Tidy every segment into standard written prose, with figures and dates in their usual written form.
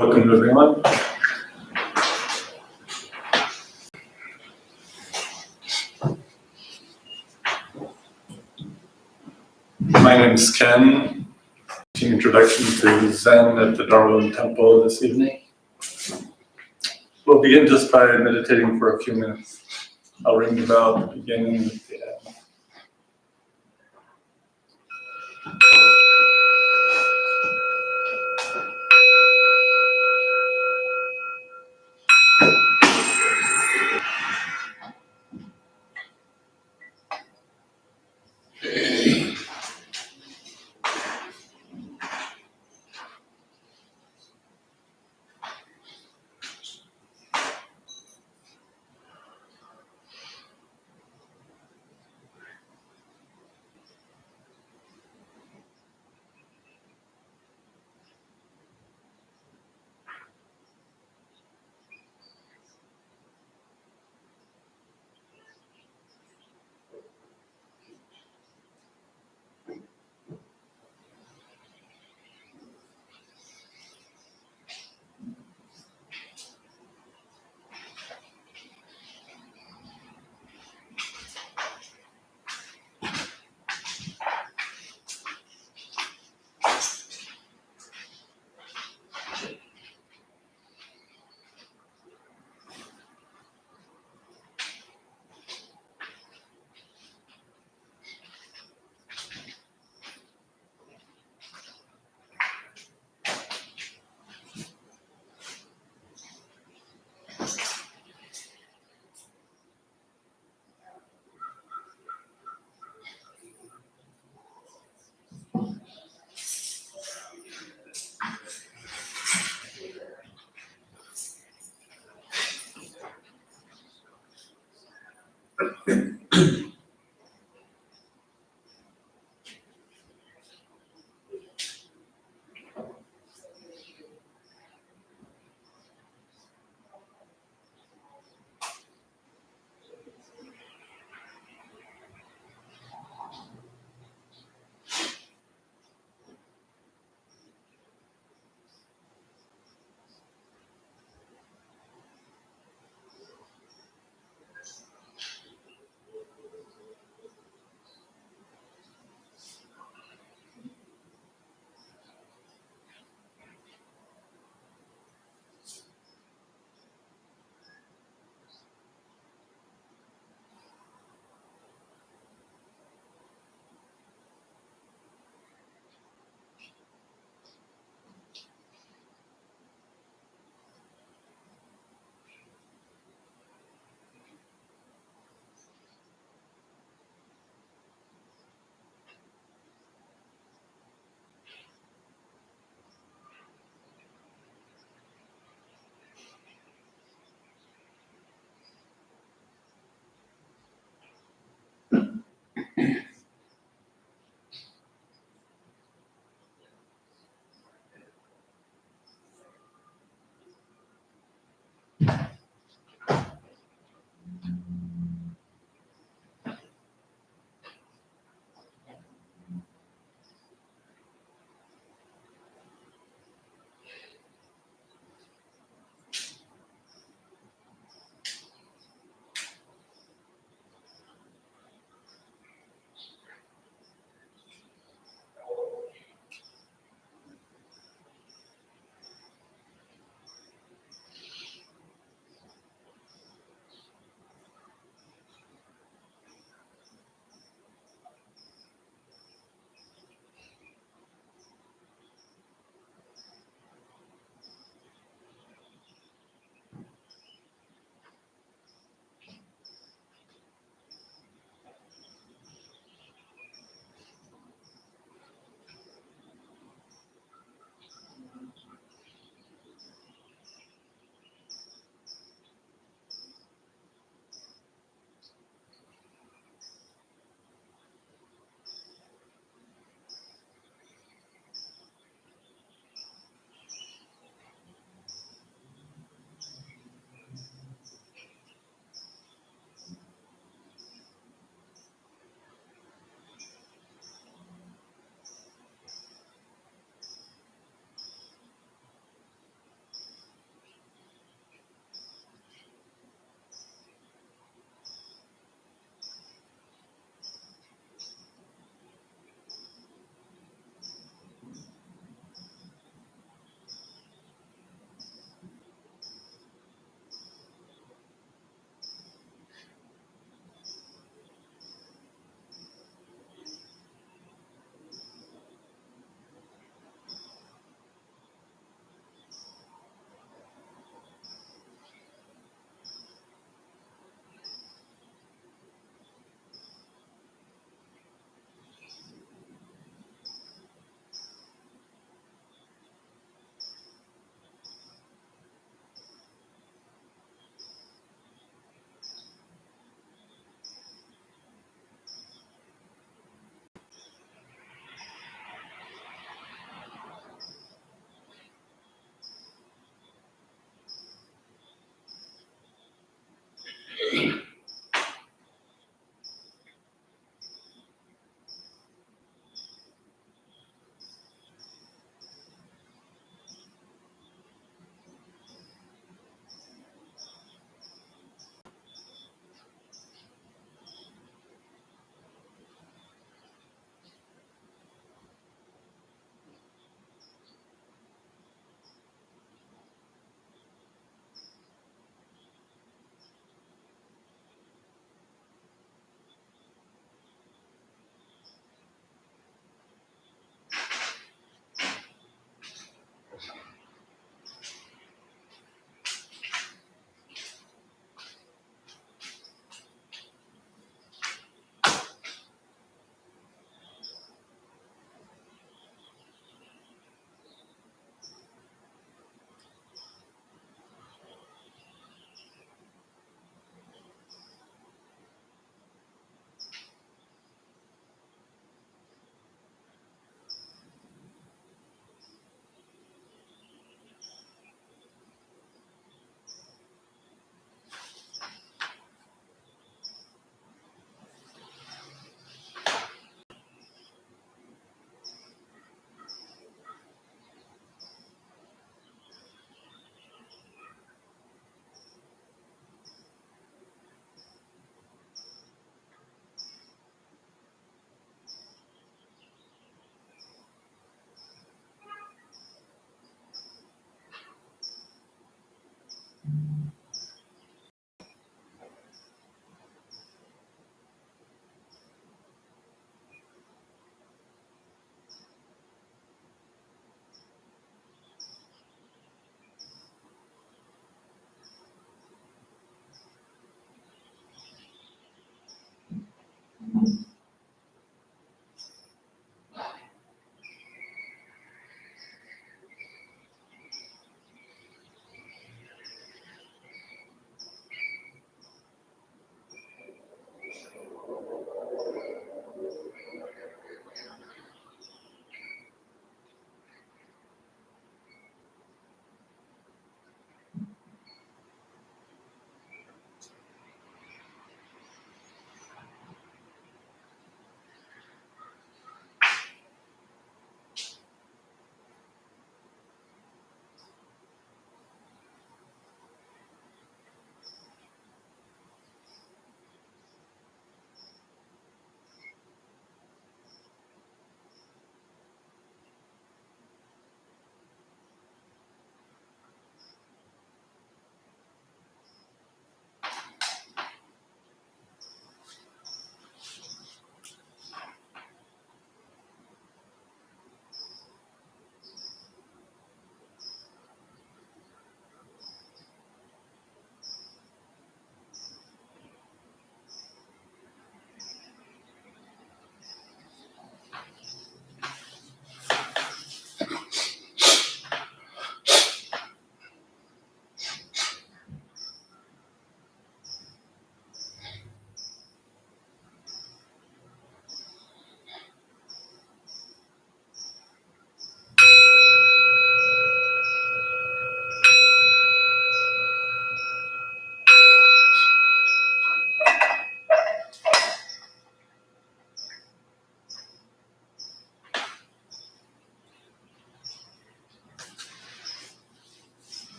Welcome everyone. My name is Ken. Teaching introduction to Zen at the Dharmabumtemple this evening. We'll begin just by meditating for a few minutes. I'll ring the bell at the beginning and at the end.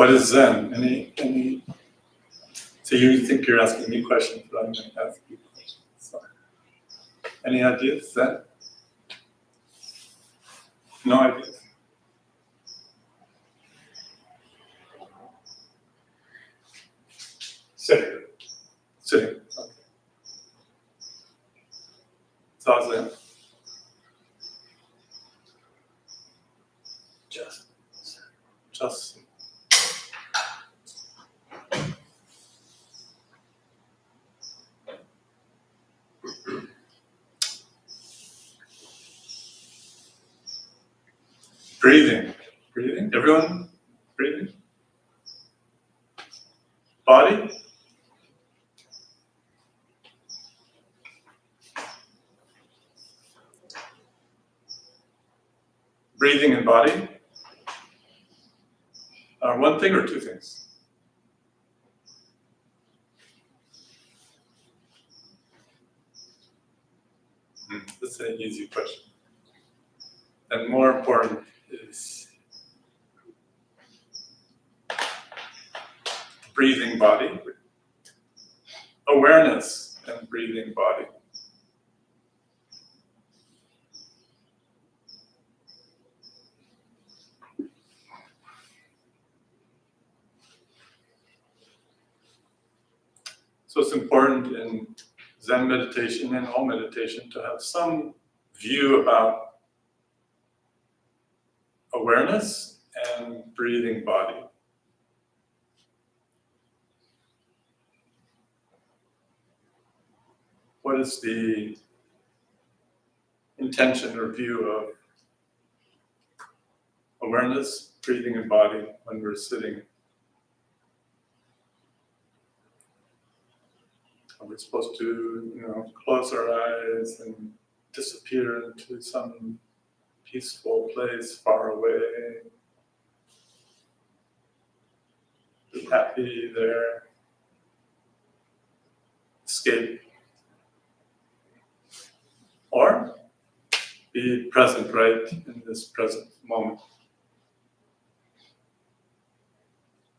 What is Zen? Any? So you think you're asking me questions, but I'm going to ask you questions. So, any ideas? Zen? No ideas. Sitting. Okay. Zazen. Just. Breathing. Breathing. Everyone breathing. Body. Breathing and body are one thing or two things? That's an easy question. And more important is breathing body, awareness and breathing body. So it's important in Zen meditation and all meditation to have some view about awareness and breathing body. What is the intention or view of awareness, breathing, and body when we're sitting? Are we supposed to, close our eyes and disappear into some peaceful place far away? Be happy there. Escape. Or be present right in this present moment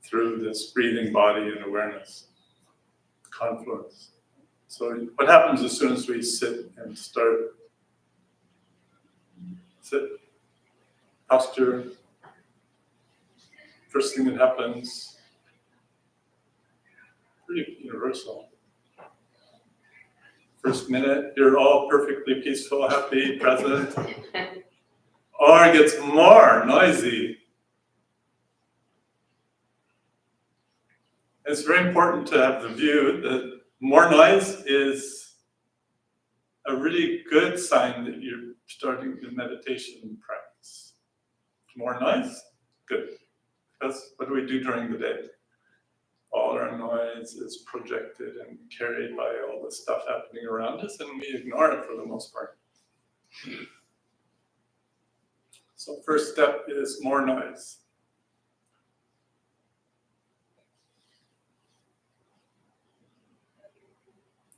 through this breathing body and awareness confluence. So what happens as soon as we sit and start? Sit, posture. First thing that happens, pretty universal. First minute, you're all perfectly peaceful, happy, present. Or it gets more noisy. It's very important to have the view that more noise is a really good sign that you're starting the meditation practice. More noise? Good. Because what do we do during the day? All our noise is projected and carried by all the stuff happening around us, and we ignore it for the most part. So first step is more noise.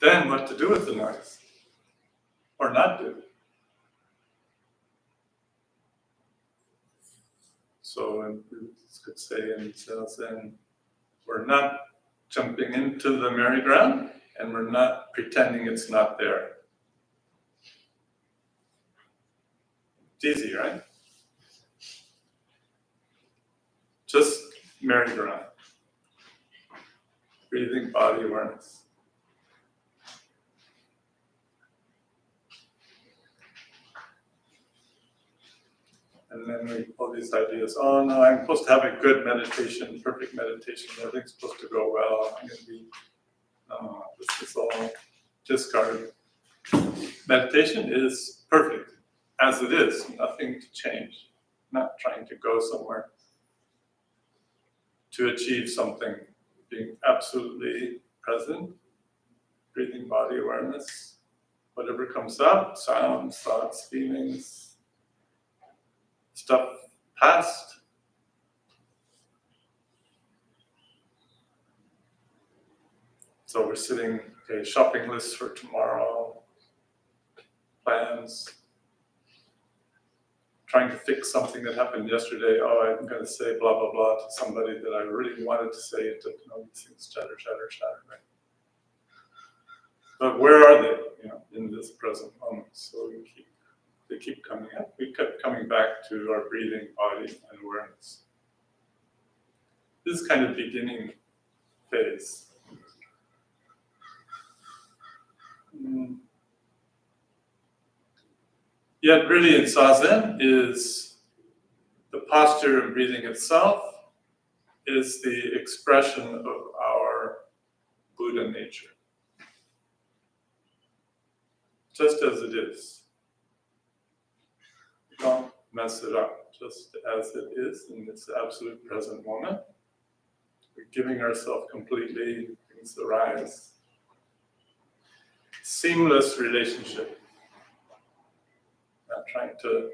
Then what to do with the noise? Or not do? So we could say in zazen, we're not jumping into the merry-go-round, and we're not pretending it's not there. It's easy, right? Just merry-go-round. Breathing, body awareness. And then we pull these ideas, oh no, I'm supposed to have a good meditation, perfect meditation, everything's supposed to go well, I'm going to be, this is all discarded. Meditation is perfect, as it is, nothing to change, not trying to go somewhere to achieve something, being absolutely present, breathing, body awareness, whatever comes up, sounds, thoughts, feelings, stuff past. So we're sitting, okay, shopping lists for tomorrow, plans, trying to fix something that happened yesterday. Oh, I'm going to say blah, blah, blah to somebody that I really wanted to say it to, these things chatter, right? But where are they, in this present moment? So they keep coming up. We kept coming back to our breathing, body, and awareness. This is kind of beginning phase. Yet really in zazen is the posture of breathing itself is the expression of our Buddha nature. Just as it is. Don't mess it up, just as it is in this absolute present moment. We're giving ourselves completely, things arise. Seamless relationship. Not trying to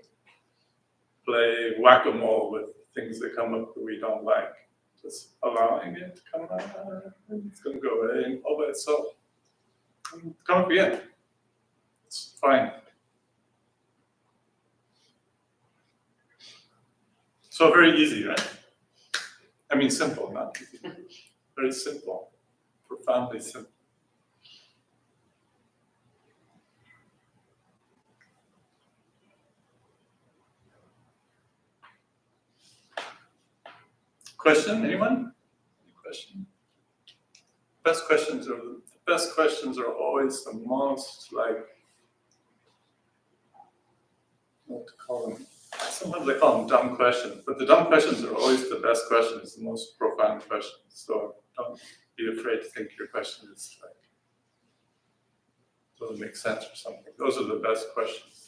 play whack-a-mole with things that come up that we don't like. Just allowing it to come out. It's going to go away all by itself. Come up again. It's fine. So very easy, right? I mean simple, not easy. Very simple. Profoundly simple. Question? Anyone? Any question? Best questions are always the most what to call them. Sometimes I call them dumb questions, but the dumb questions are always the best questions, the most profound questions. So don't be afraid to think your question is doesn't make sense or something. Those are the best questions.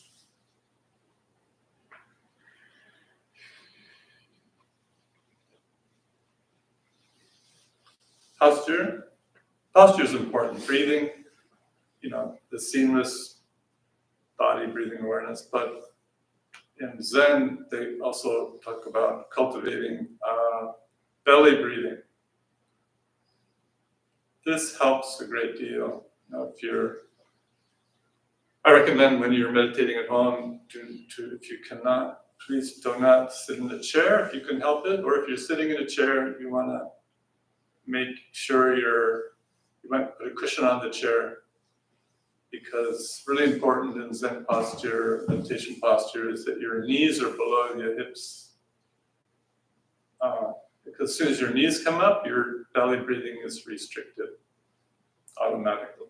Posture. Posture is important. Breathing, the seamless body breathing awareness, but in Zen, they also talk about cultivating belly breathing. This helps a great deal. I recommend when you're meditating at home, if you cannot, please do not sit in a chair if you can help it, or if you're sitting in a chair, you want to make sure you might put a cushion on the chair, because really important in Zen posture, meditation posture, is that your knees are below your hips. Because as soon as your knees come up, your belly breathing is restricted automatically.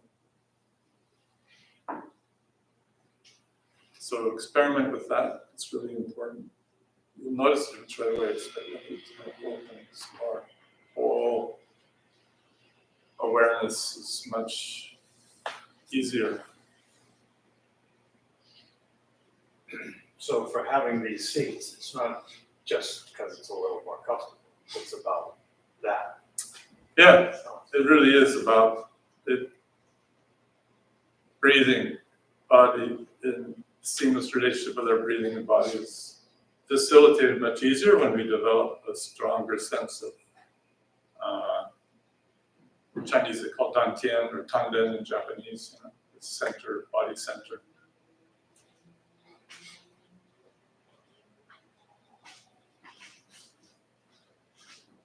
So experiment with that. It's really important. You'll notice it right away. It's more whole awareness is much easier. So for having these seats, it's not just because it's a little more comfortable. It's about that. Yeah, it really is about it. Breathing, body, in seamless relationship with our breathing and body is facilitated much easier when we develop a stronger sense of in Chinese they call dantian or tanden in Japanese, the center, body center.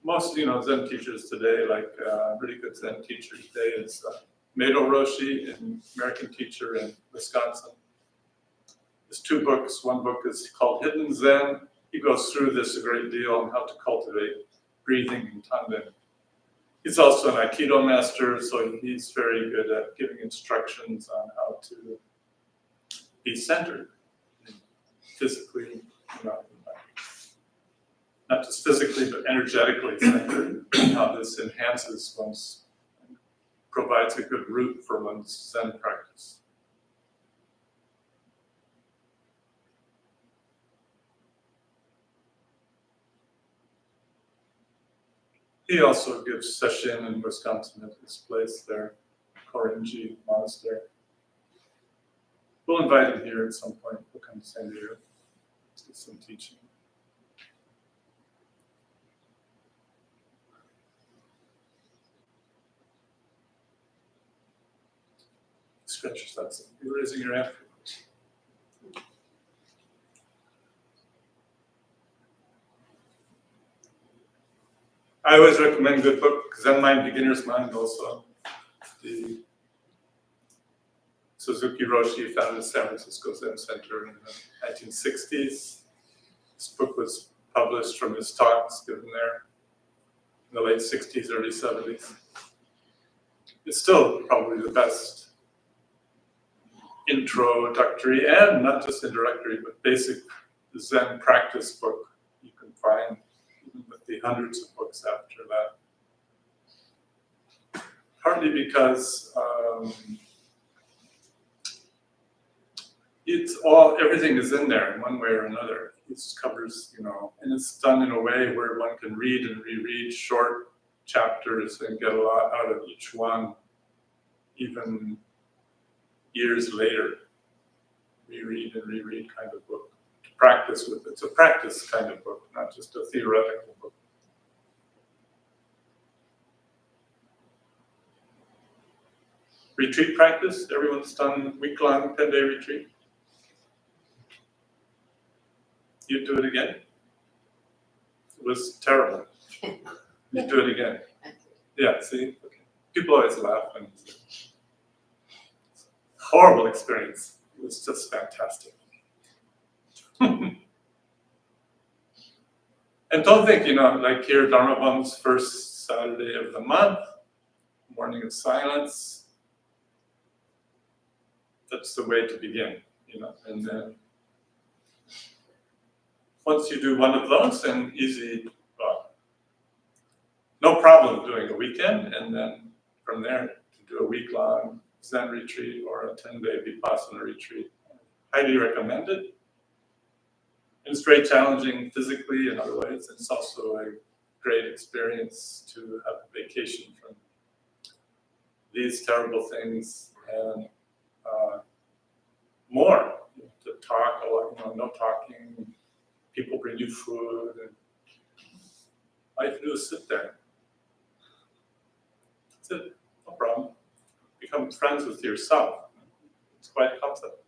Most, Zen teachers today, like really good Zen teacher today is Meido Roshi, an American teacher in Wisconsin. There's 2 books. One book is called Hidden Zen. He goes through this a great deal on how to cultivate breathing and tanden. He's also an Aikido master, so he's very good at giving instructions on how to be centered physically, not just physically, but energetically centered, how this enhances one's, provides a good root for one's Zen practice. He also gives sesshin in Wisconsin at his place there, Korinji Monastery. We'll invite him here at some point. We'll come to San Diego, do some teaching. Stretch yourself. You're raising your hand. I always recommend a good book, Zen Mind, Beginner's Mind also. The Suzuki Roshi founded San Francisco Zen Center in the 1960s. This book was published from his talks given there in the late 60s, early 70s. It's still probably the best introductory, and not just introductory, but basic Zen practice book you can find, even with the hundreds of books after that. Partly because everything is in there in one way or another. It covers, and it's done in a way where one can read and reread short chapters and get a lot out of each one, even years later. Reread and reread kind of book to practice with. It's a practice kind of book, not just a theoretical book. Retreat practice, everyone's done week-long 10-day retreat. You'd do it again? It was terrible. You'd do it again. Yeah, see? Okay. People always laugh when it's a horrible experience. It was just fantastic. And don't think, like here, Dharmabum's first Saturday of the month, morning of silence. That's the way to begin, and then once you do one of those, then no problem doing a weekend, and then from there to do a week-long Zen retreat or a 10-day Vipassana retreat. Highly recommended. It's very challenging physically in other ways. It's also a great experience to have a vacation from these terrible things and more. To talk a lot, no talking. People bring you food, and all you have to do is sit there. That's it, no problem. Become friends with yourself. It's quite a concept.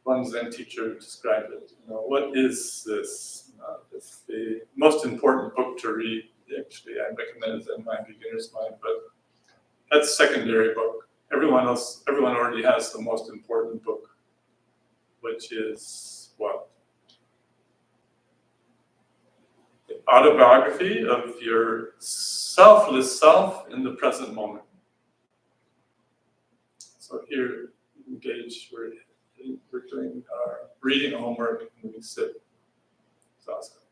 One Zen teacher described it. What is this? It's the most important book to read. Actually, I recommend Zen Mind, Beginner's Mind, but that's a secondary book. Everyone already has the most important book, which is what? The autobiography of your selfless self in the present moment. So here, engage, we're doing our reading homework and we sit. Zazen.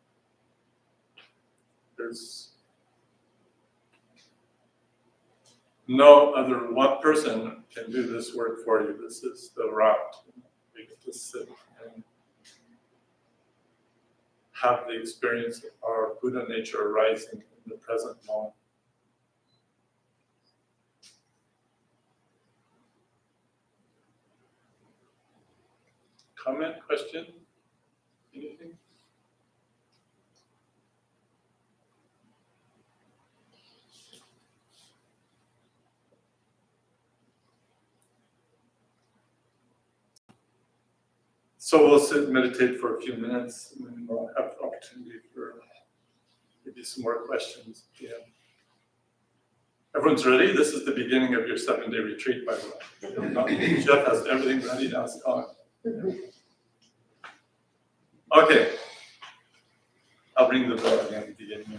There's no other one person can do this work for you. This is the route. We get to sit and have the experience of our Buddha nature arising in the present moment. Comment, question, anything? So we'll sit and meditate for a few minutes, and then we'll have the opportunity for maybe some more questions. Yeah. Everyone's ready? This is the beginning of your 7-day retreat, by the way. Jeff has everything ready now. It's on. Okay. I'll ring the bell again at the beginning.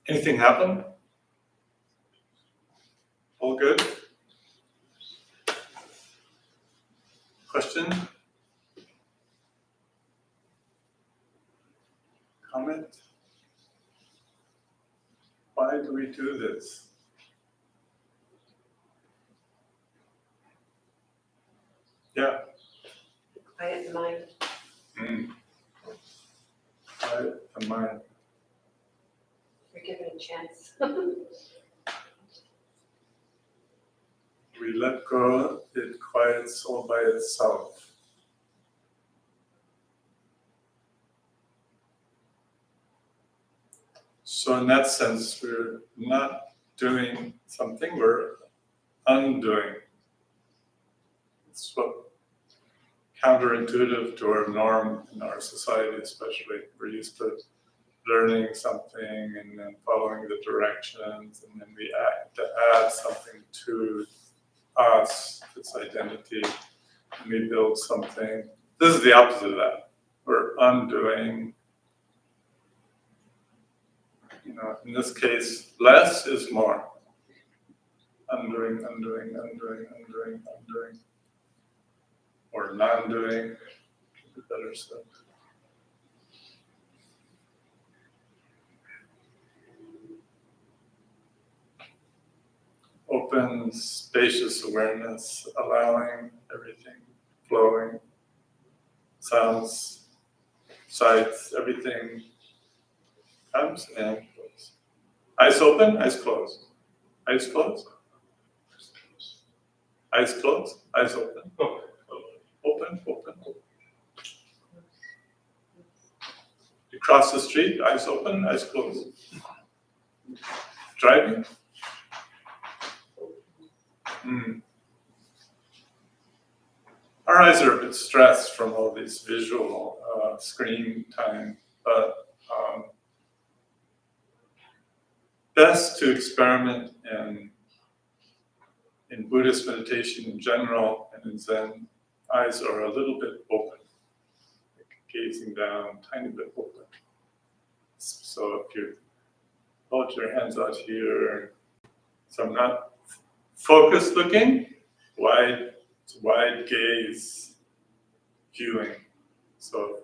Anything happen? All good? Question? Comment? Why do we do this? Yeah. Quiet the mind. Quiet the mind. We're given a chance. We let go, it quiets all by itself. So in that sense, we're not doing something, we're undoing. It's what counterintuitive to our norm in our society especially. We're used to learning something and then following the directions, and then we act to add something to us, its identity, and we build something. This is the opposite of that. We're undoing. In this case, less is more. Undoing, undoing, undoing, undoing, undoing. Or non-doing, better said. Open, spacious awareness, allowing everything flowing, sounds, sights, everything comes and goes. Eyes open, eyes closed. Eyes closed. Eyes closed, eyes open. Open, open, open. You cross the street, eyes open, eyes closed. Driving. Our eyes are a bit stressed from all this visual screen time, but best to experiment in Buddhist meditation in general and in Zen. Eyes are a little bit open, like gazing down, tiny bit open. So if you hold your hands out here, so I'm not focused looking, wide gaze viewing. So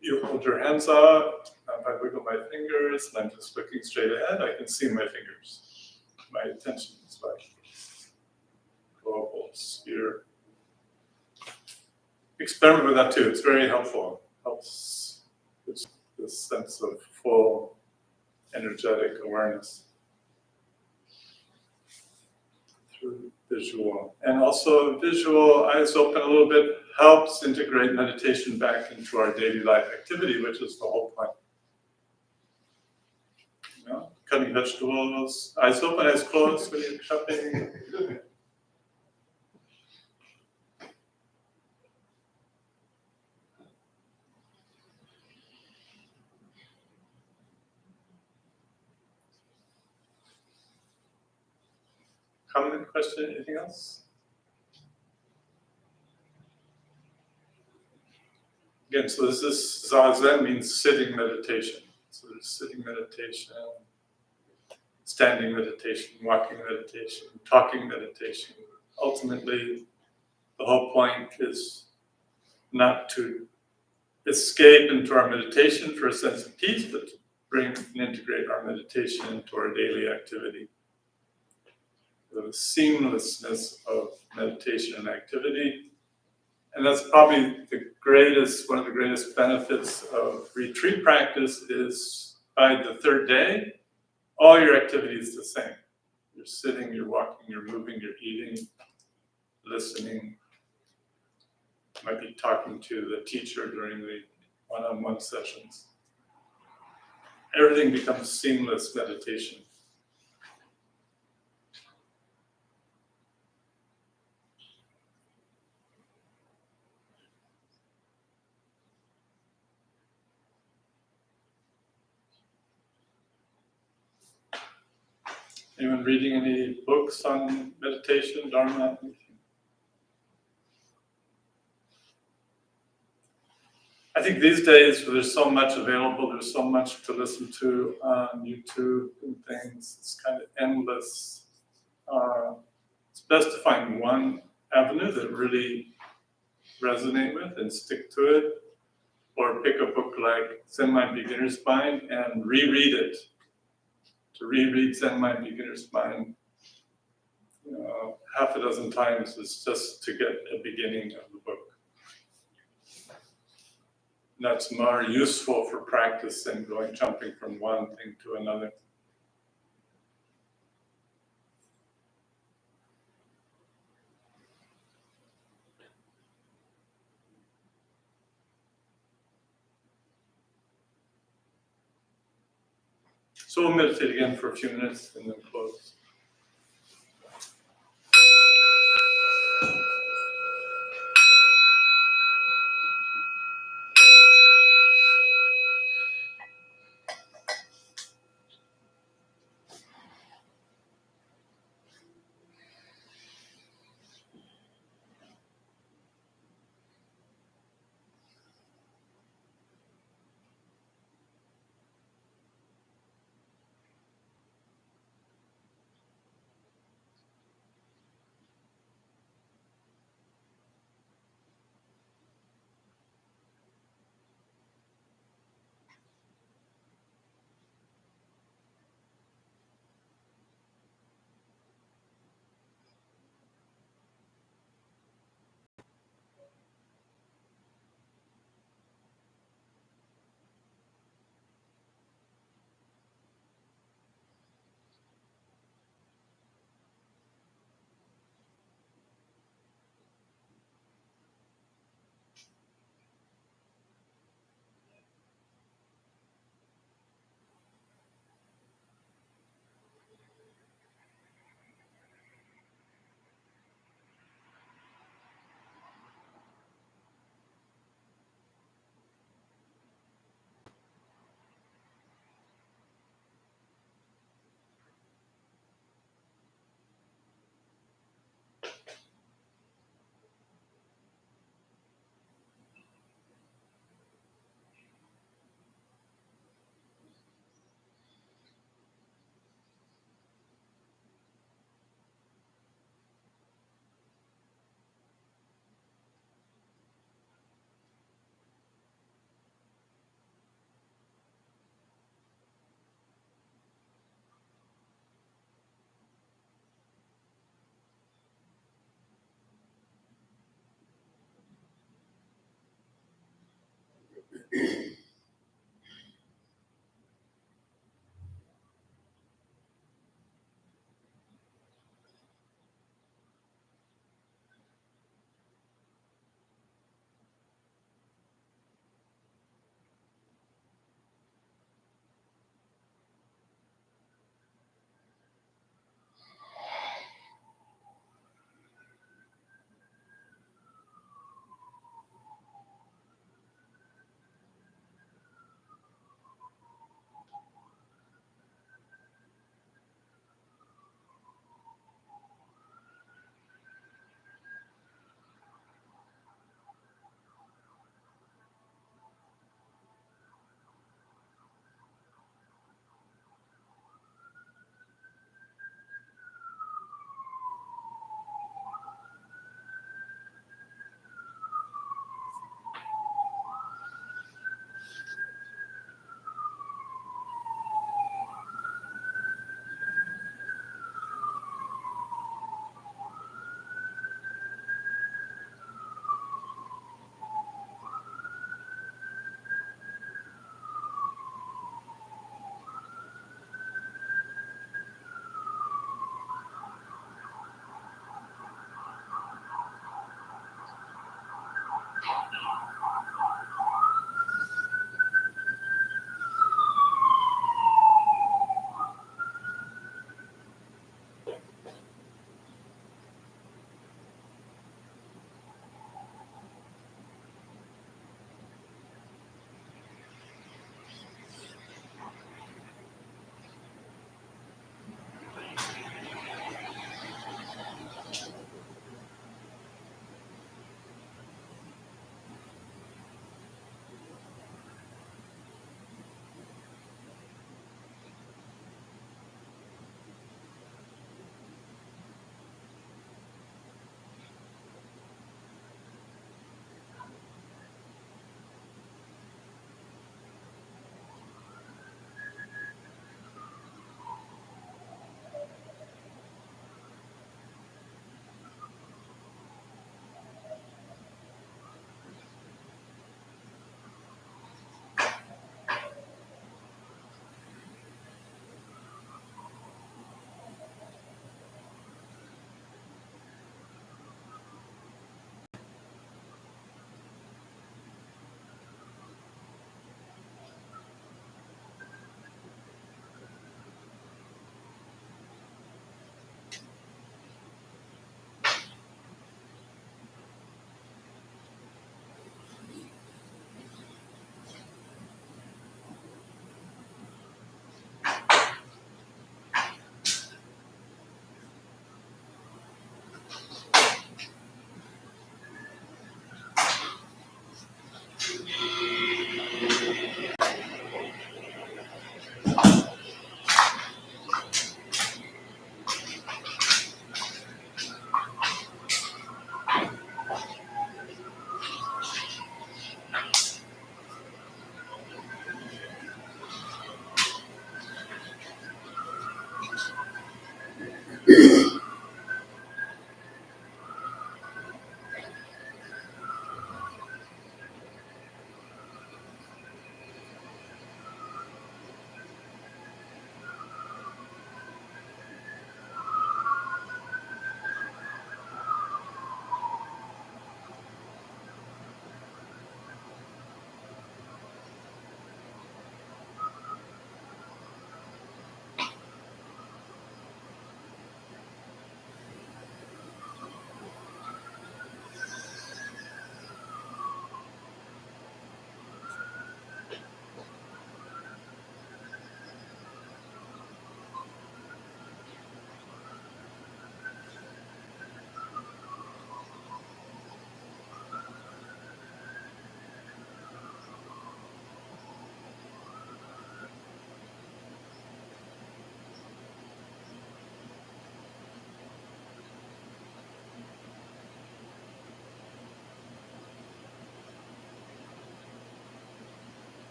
you hold your hands out, if I wiggle my fingers, and I'm just looking straight ahead, I can see my fingers. My attention is like global sphere. Experiment with that too, it's very helpful. Helps this sense of full energetic awareness through visual. And also visual, eyes open a little bit, helps integrate meditation back into our daily life activity, which is the whole point. Cutting vegetables, eyes open, eyes closed when you're chopping. Comment, question, anything else? Again, so this is zazen, means sitting meditation. So there's sitting meditation, standing meditation, walking meditation, talking meditation. Ultimately, the whole point is not to escape into our meditation for a sense of peace, but to bring and integrate our meditation into our daily activity. The seamlessness of meditation and activity. And that's probably one of the greatest benefits of retreat practice is by the third day, all your activity is the same. You're sitting, you're walking, you're moving, you're eating, listening. You might be talking to the teacher during the one-on-one sessions. Everything becomes seamless meditation. Anyone reading any books on meditation, Dharma? I think these days there's so much available, there's so much to listen to on YouTube and things, it's kind of endless. It's best to find one avenue that really resonate with and stick to it, or pick a book like Zen Mind Beginner's Mind and reread it. To reread Zen Mind Beginner's Mind, half a dozen times is just to get a beginning of the book. And that's more useful for practice than jumping from one thing to another. So we'll meditate again for a few minutes and then close.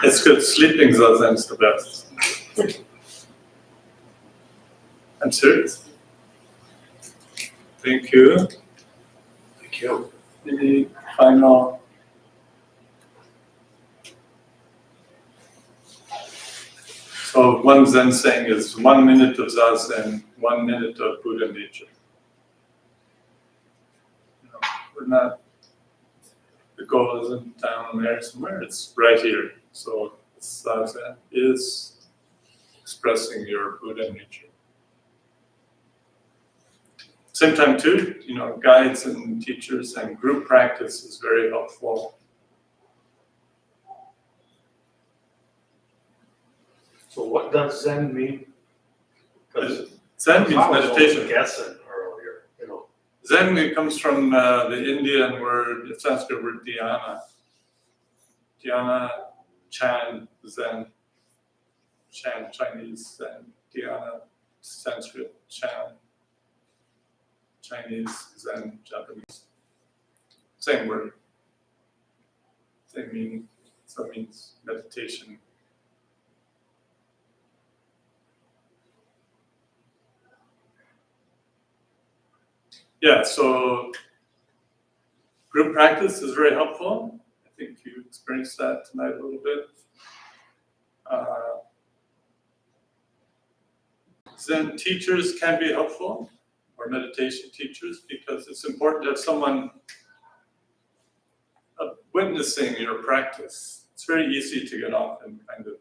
It's good. Sleeping zazen's the best. I'm serious. Thank you. Thank you. Any final? So one Zen saying is 1 minute of zazen, 1 minute of Buddha nature. You know, we're not, the goal isn't down there somewhere, it's right here. So zazen is expressing your Buddha nature. Same time too, you know, guides and teachers and group practice is very helpful. So what does Zen mean? Because Zen means meditation. Guessing earlier, you know. Zen it comes from the Indian word, the Sanskrit word dhyana. Dhyana, Chan, Zen. Chan, Chinese, Zen. Dhyana, Sanskrit, Chan. Chinese, Zen, Japanese. Same word. Same meaning. So it means meditation. Yeah, so group practice is very helpful. I think you experienced that tonight a little bit. Zen teachers can be helpful, or meditation teachers, because it's important to have someone witnessing your practice. It's very easy to get off in kind of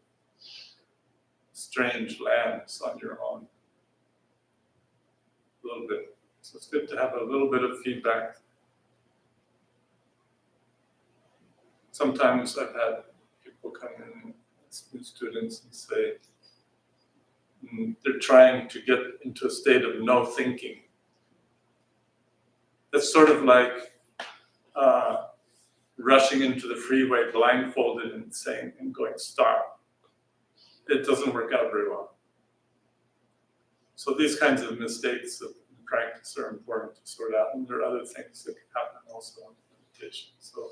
strange lands on your own. A little bit. So it's good to have a little bit of feedback. Sometimes I've had people come in, new students, and say they're trying to get into a state of no thinking. It's sort of like rushing into the freeway blindfolded and saying and going stop. It doesn't work out very well. So these kinds of mistakes of practice are important to sort out, and there are other things that can happen also in meditation. So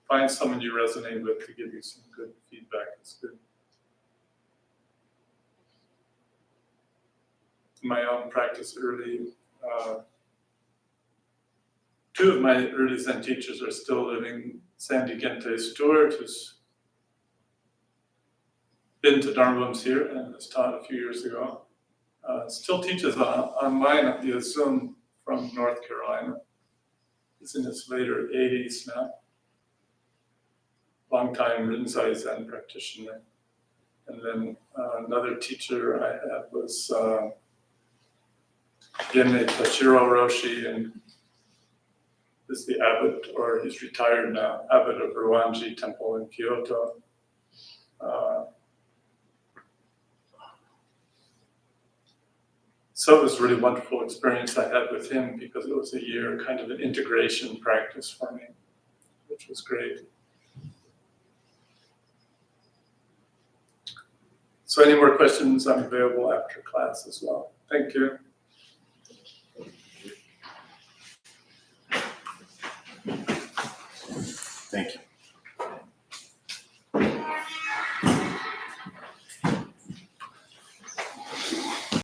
find someone you resonate with to give you some good feedback. It's good. In my own practice early, two of my early Zen teachers are still living. Sandy Gente Stewart, who's been to Dharmabum's here and has taught a few years ago, still teaches online via Zoom from North Carolina. He's in his later 80s now. Long-time Rinzai Zen practitioner. And then another teacher I had was Yene Tachiro Roshi, and is the abbot, or he's retired now, abbot of Ruanji Temple in Kyoto. So it was a really wonderful experience I had with him, because it was a year, kind of an integration practice for me, which was great. So any more questions, I'm available after class as well. Thank you. Thank you.